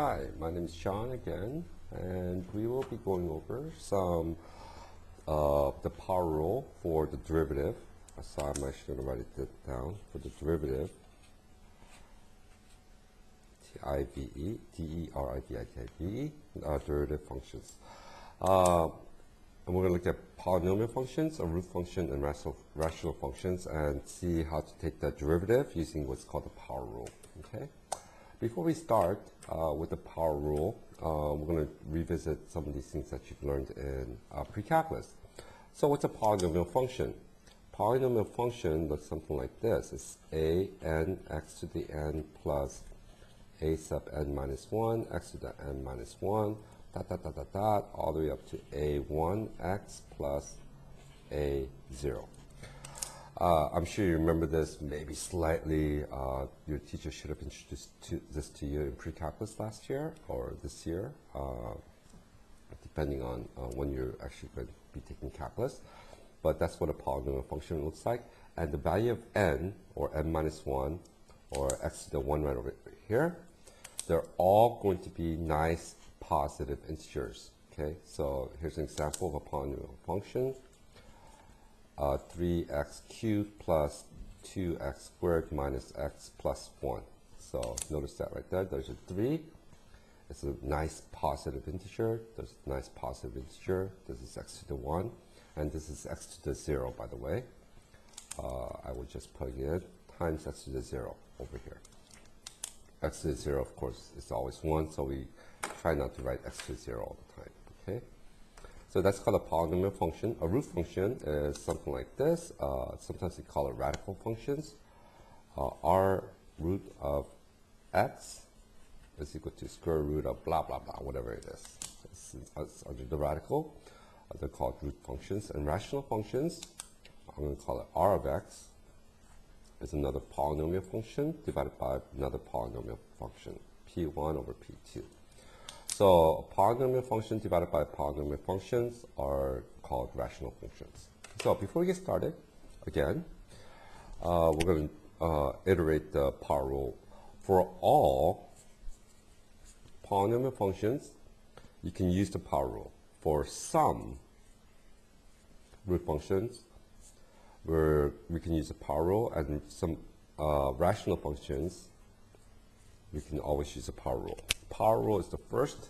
Hi, my name is Sean again, and we will be going over some of the power rule for the derivative. So I'm actually going to write it down for the derivative. T-I-V-E-D-E-R-I-V-I-T-I-V-E, derivative functions. And we're going to look at polynomial functions, a root function, and rational functions, and see how to take the derivative using what's called the power rule. Okay. Before we start with the power rule, we're going to revisit some of these things that you've learned in pre-calculus. So what's a polynomial function? Polynomial function looks something like this. It's a n x to the n plus a sub n minus 1, x to the n minus 1, all the way up to a1x plus a0. I'm sure you remember this maybe slightly. Your teacher should have introduced this to you in pre-calculus last year or this year, depending on when you're actually going to be taking calculus. But that's what a polynomial function looks like. And the value of n, or n minus 1, or x to the 1 right over here, they're all going to be nice positive integers. Okay, so here's an example of a polynomial function. 3x cubed plus 2x squared minus x plus 1. So notice that right there. There's a 3. It's a nice positive integer. There's a nice positive integer. This is x to the 1. And this is x to the 0, by the way. I will just plug in times x to the 0 over here. X to the 0, of course, is always 1, so we try not to write x to the 0 all the time. Okay? So that's called a polynomial function. A root function is something like this. Sometimes we call it radical functions. R root of x is equal to square root of blah, blah, blah, whatever it is. It's under the radical. They're called root functions. And rational functions, I'm going to call it R of x, is another polynomial function divided by another polynomial function, P1 over P2. So polynomial function divided by polynomial functions are called rational functions. So before we get started, again, we're going to iterate the power rule. For all polynomial functions, you can use the power rule. For some root functions, where we can use the power rule, and some rational functions, we can always use the power rule. Power rule is the first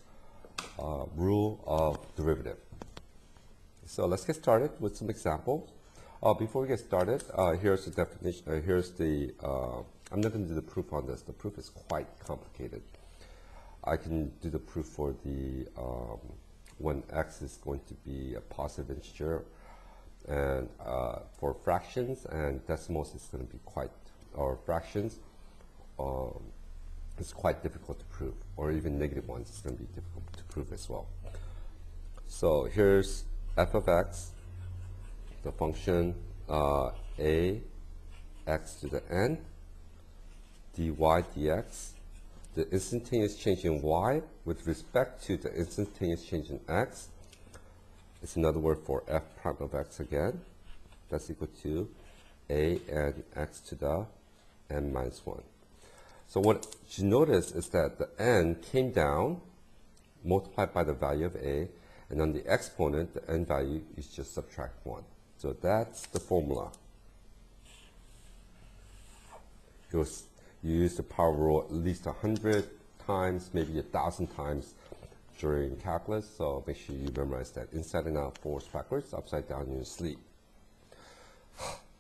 rule of derivative. So let's get started with some examples. Before we get started, here's the definition. I'm not going to do the proof on this. The proof is quite complicated. I can do the proof for the when x is going to be a positive integer, and for fractions and decimals, it's going to be quite, or fractions, it's quite difficult to prove, or even negative ones, it's going to be difficult to prove as well. So here's f of x, the function a x to the n, dy dx. The instantaneous change in y with respect to the instantaneous change in x. It's another word for f prime of x again. That's equal to a n x to the n minus 1. So what you notice is that the n came down, multiplied by the value of a, and on the exponent, the n value is just subtract 1. So that's the formula. You use the power rule at least 100 times, maybe 1,000 times during calculus, so make sure you memorize that inside and out, forwards, backwards, upside down in your sleep.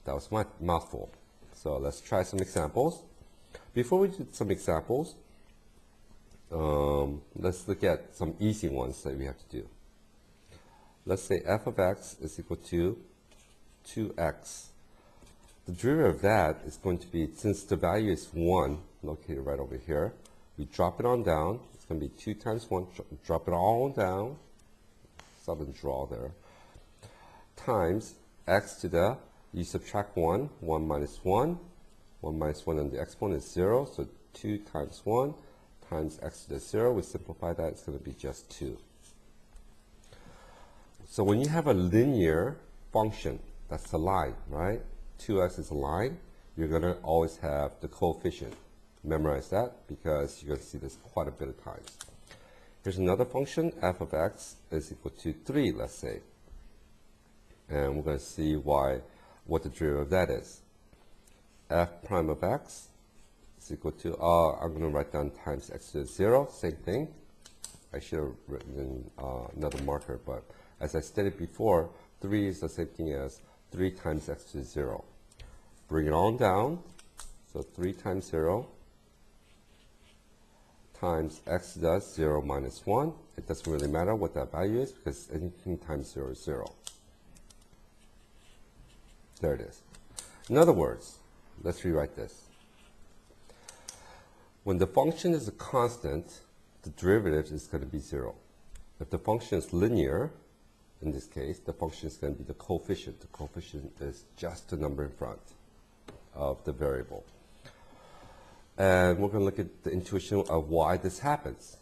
That was my mouthful. So let's try some examples. Before we do some examples, let's look at some easy ones that we have to do. Let's say f of x is equal to 2x. The derivative of that is going to be, since the value is 1, located right over here, we drop it on down. It's going to be 2 times 1, drop it all down, sudden draw there, times x to the, you subtract 1, 1 minus 1, 1 minus 1 on the exponent is 0, so 2 times 1 times x to the 0, we simplify that, it's going to be just 2. So when you have a linear function, that's a line, right? 2x is a line, you're going to always have the coefficient Memorize that because you're going to see this quite a bit of times. Here's another function, f of x is equal to 3, let's say. And we're going to see what the derivative of that is. F prime of x is equal to, I'm going to write down times x to the 0, same thing. I should have written in another marker, but as I stated before, 3 is the same thing as 3 times x to the 0. Bring it on down, so 3 times 0 times x does 0 minus 1. It doesn't really matter what that value is because anything times 0 is 0. There it is. In other words, let's rewrite this. When the function is a constant, the derivative is going to be 0. If the function is linear, in this case, the function is going to be the coefficient. The coefficient is just the number in front of the variable. And we're going to look at the intuition of why this happens.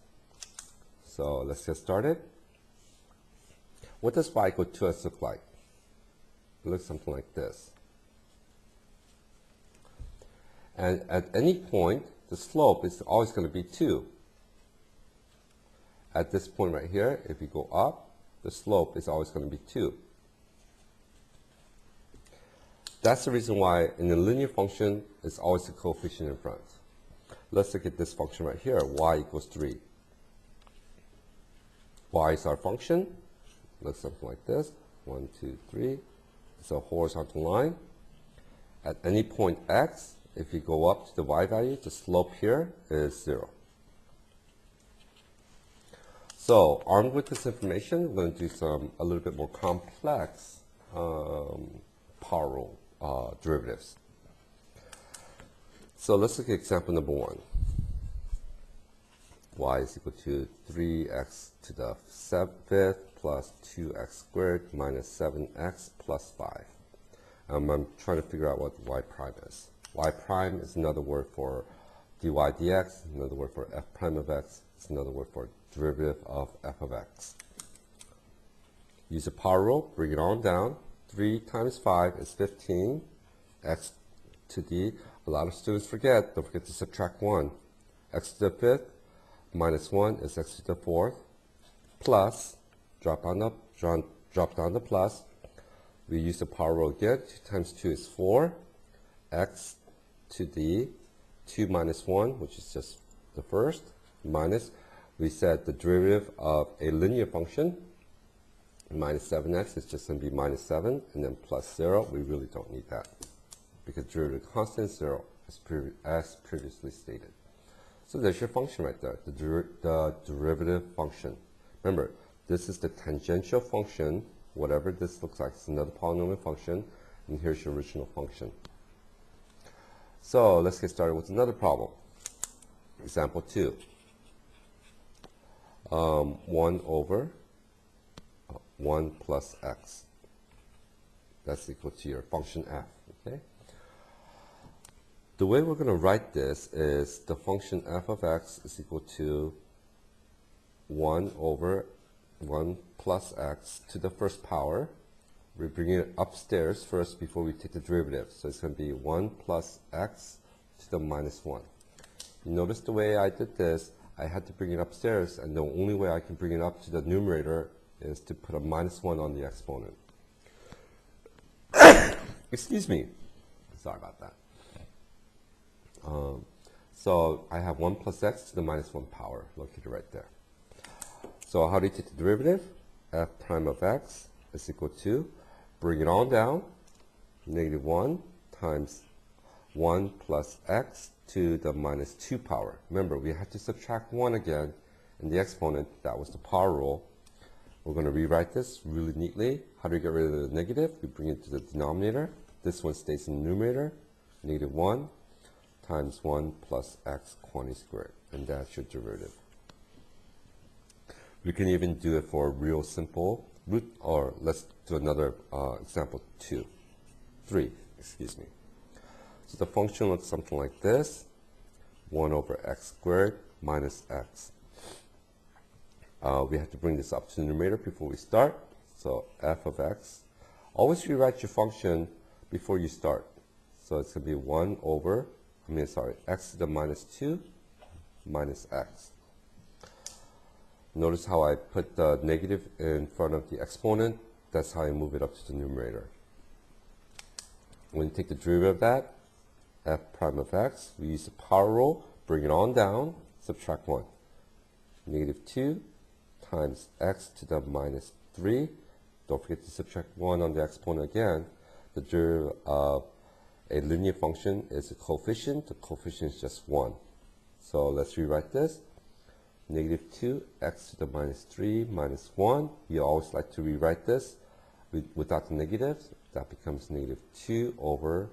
So let's get started. What does y equal 2x look like? It looks something like this. And at any point, the slope is always going to be 2. At this point right here, if you go up, the slope is always going to be 2. That's the reason why in a linear function, it's always a coefficient in front. Let's look at this function right here, y equals 3. Y is our function. Looks something like this. 1, 2, 3. It's a horizontal line. At any point x, if you go up to the y value, the slope here is 0. So armed with this information, we're going to do a little bit more complex power rule derivatives. So let's look at example number 1. Y is equal to 3x to the 5th plus 2x squared minus 7x plus 5. I'm trying to figure out what y prime is. Y prime is another word for dy dx, another word for f prime of x, it's another word for derivative of f of x. Use a power rule, bring it on down. 3 times 5 is 15, x to the, a lot of students forget, don't forget to subtract 1. X to the 5th minus 1 is x to the 4th, plus, drop down the plus. We use the power rule again, 2 times 2 is 4, x to the 2 minus 1, which is just the first, minus, we said the derivative of a linear function, minus 7x is just going to be minus 7, and then plus 0, we really don't need that, because derivative constant is 0, as previously stated. So there's your function right there, the derivative function. Remember, this is the tangential function, whatever this looks like, it's another polynomial function, and here's your original function. So let's get started with another problem. Example 2. 1 over 1 plus x. That's equal to your function f, okay? The way we're going to write this is the function f of x is equal to 1 over 1 plus x to the first power. We're bringing it upstairs first before we take the derivative. So it's going to be 1 plus x to the minus 1. You notice the way I did this, I had to bring it upstairs, and the only way I can bring it up to the numerator is to put a minus 1 on the exponent. Excuse me. Sorry about that. So I have 1 plus x to the minus 1 power located right there. So how do you take the derivative? F prime of x is equal to, bring it on down, negative 1 times 1 plus x to the minus 2 power. Remember, we had to subtract 1 again in the exponent. That was the power rule. We're going to rewrite this really neatly. How do we get rid of the negative? We bring it to the denominator. This one stays in the numerator. Negative 1 times 1 plus x quantity squared. And that's your derivative. We can even do it for a real simple root, or let's do another example 3, excuse me. So the function looks something like this, 1 over x squared minus x. We have to bring this up to the numerator before we start. So f of x, always rewrite your function before you start. So it's going to be 1 over x to the minus 2 minus x. Notice how I put the negative in front of the exponent. That's how I move it up to the numerator. When you take the derivative of that, f prime of x, we use the power rule, bring it on down, subtract 1. Negative 2 times x to the minus 3. Don't forget to subtract 1 on the exponent again. The derivative of a linear function is a coefficient. The coefficient is just 1. So let's rewrite this. Negative 2 x to the minus 3 minus 1. You always like to rewrite this without the negatives. That becomes negative 2 over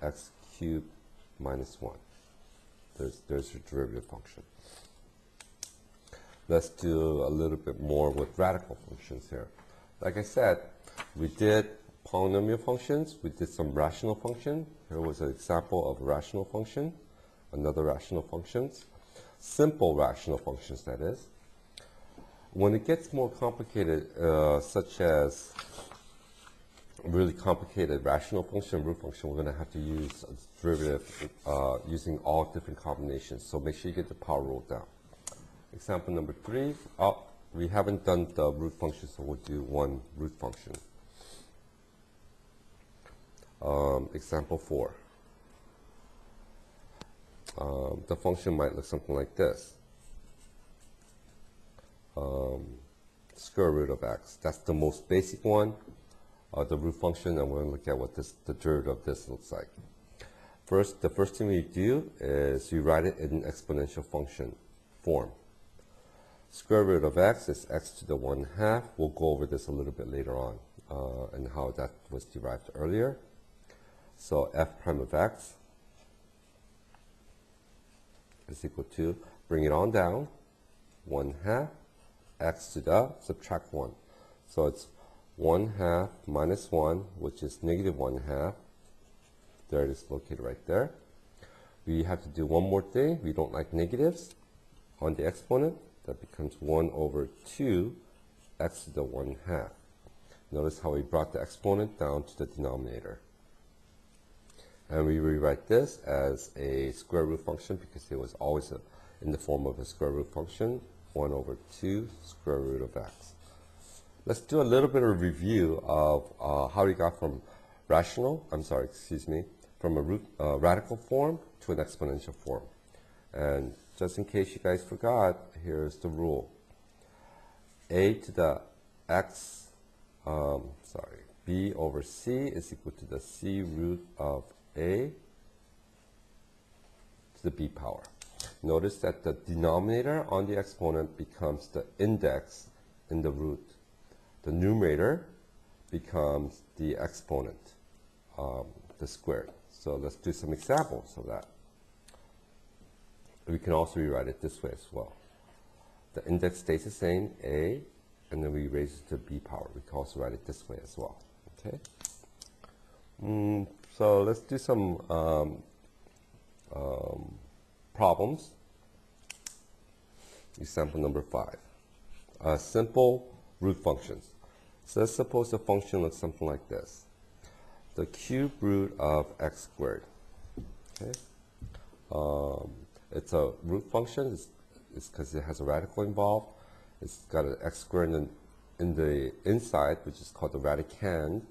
x cubed minus 1. There's your derivative function. Let's do a little bit more with radical functions here. Like I said, we did polynomial functions. We did some rational function. Here was an example of a rational function. Another rational functions. Simple rational functions, that is. When it gets more complicated, such as really complicated rational function, root function, we're going to have to use a derivative using all different combinations. So make sure you get the power rule down. Example number 3. Oh, we haven't done the root function, so we'll do one root function. Example 4. The function might look something like this. Square root of x. That's the most basic one, the root function, and we're going to look at what the derivative of this looks like. The first thing we do is we write it in exponential function form. Square root of x is x to the 1/2. We'll go over this a little bit later on and how that was derived earlier. So f prime of x is equal to, bring it on down, 1/2 x to the, subtract 1. So it's 1/2 minus 1, which is negative 1/2. There it is located right there. We have to do one more thing. We don't like negatives on the exponent. That becomes 1 over 2 x to the 1/2. Notice how we brought the exponent down to the denominator. And we rewrite this as a square root function because it was always in the form of a square root function, 1 over 2 square root of x. Let's do a little bit of review of how we got from from a radical form to an exponential form. And just in case you guys forgot, here's the rule. A to the x, b over c is equal to the c root of a to the b power. Notice that the denominator on the exponent becomes the index in the root. The numerator becomes the exponent, the squared. So let's do some examples of that. We can also rewrite it this way as well. The index stays the same, a, and then we raise it to b power. We can also write it this way as well. Okay. So let's do some problems. Example number 5. Simple root functions. So let's suppose the function looks something like this. The cube root of x squared. Okay. It's a root function. It's because it has a radical involved. It's got an x squared in the inside, which is called the radicand,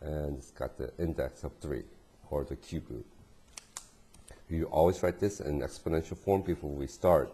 and it's got the index of 3, or the cube root. You always write this in exponential form before we start